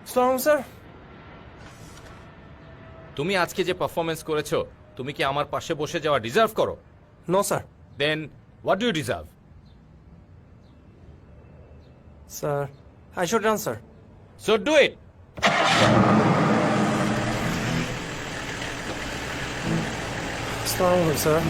আসসালামু স্যার। তুমি আজকে যে পারফরমেন্স করেছো, তুমি কি আমার পাশে বসে যাওয়া ডিজার্ভ করো? No sir. Then what do you deserve? Sir, I should run sir. So do it. আসসালামু আলাইকুম স্যার।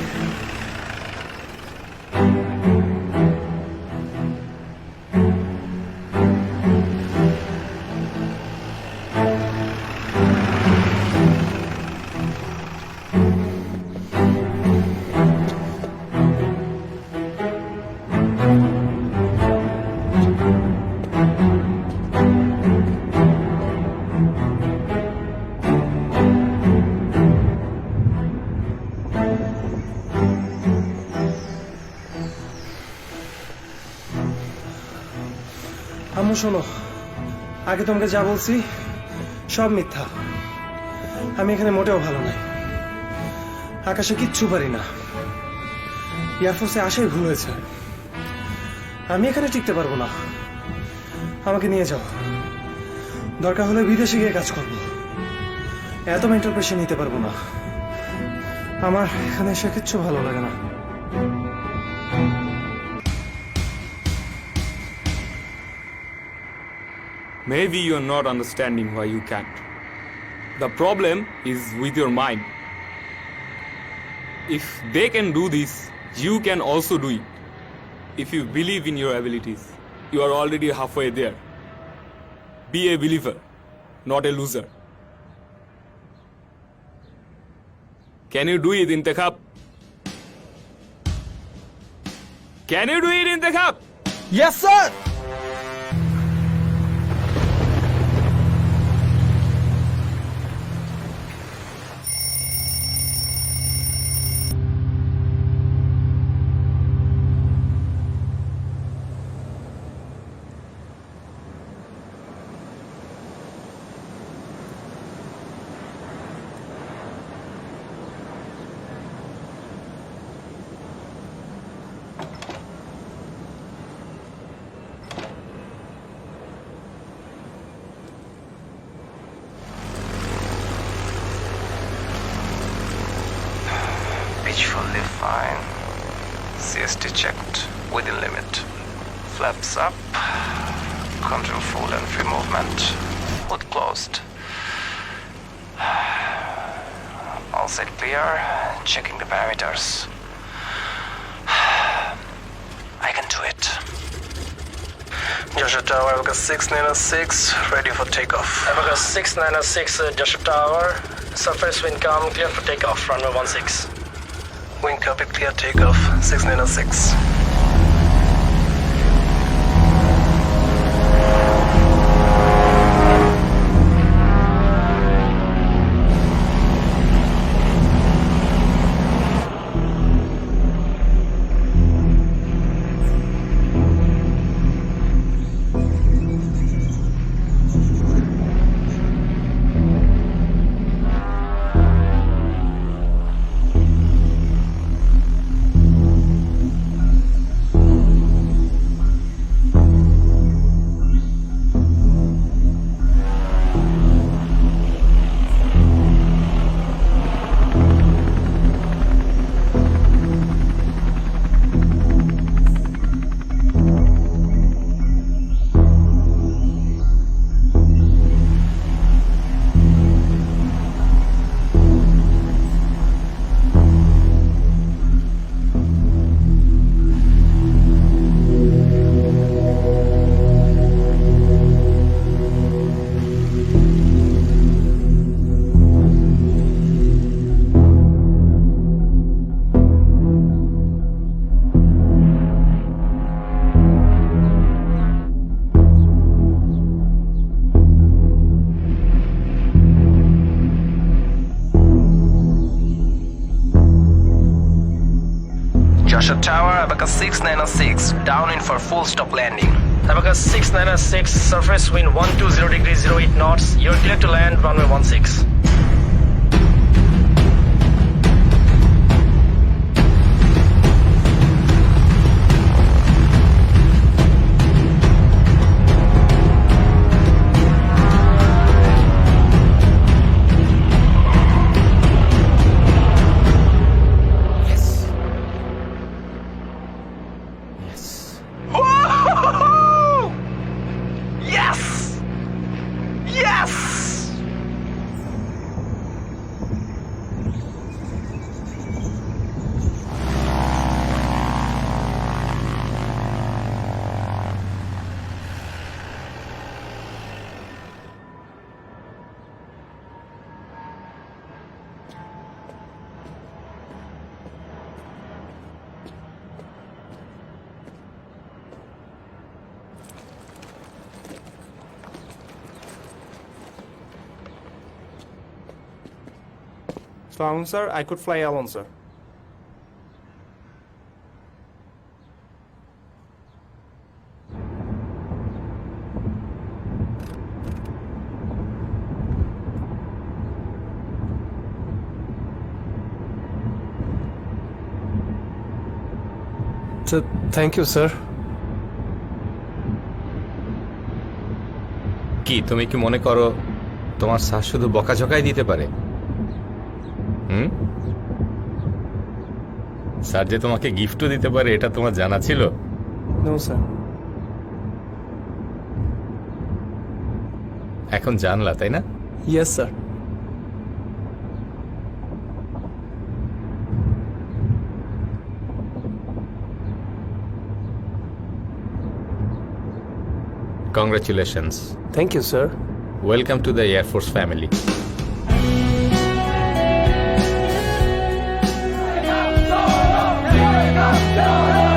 আম্মু শোনো, আগে তোমাকে যা বলছি সব মিথ্যা। আমি এখানে মোটেও ভালো নাই। আকাশে কিচ্ছু পারি না। এয়ারফোর্সে আসাই ভুল হয়েছে। আমি এখানে টিকতে পারবো না। আমাকে নিয়ে যাও, দরকার হলে বিদেশে গিয়ে কাজ করবো। এত মেন্টাল প্রেশার নিতে পারবো না। আমার এখানে এসে কিচ্ছু ভালো লাগে না। Maybe you're not understanding why you can't. The problem is with your mind. If they can do this, you can also do it. If you believe in your abilities, you are already halfway there. Be a believer, not a loser. Can you do it, Intikhab? Can you do it, Intikhab? Yes, sir! Pitch fully fine. CST checked within limit. Flaps up. Control full and free movement. Hood closed. All set clear. Checking the parameters. I can do it. Joshua Tower, Avaga 696, ready for takeoff. Avaga 696, Joshua Tower. Surface wind calm, clear for takeoff, runway 16. Wind copy, clear takeoff. 696. Joshua Tower, Avaga 696, down in for full stop landing. Avaga 696, surface wind 120 degrees 08 knots. You're clear to land, runway 16. Salaam, sir. I could fly alone, sir. Thank you, sir. কি তুমি কি মনে করো তোমার sir শুধু বকাঝকাই দিতে পারে? Sir যে তোমাকে গিফটও দিতে পারে এটা তোমার জানা ছিল? No, sir. এখন জানলা, তাই না? Yes, sir. Congratulations. Thank you, sir. Welcome to the Air Force family. Go!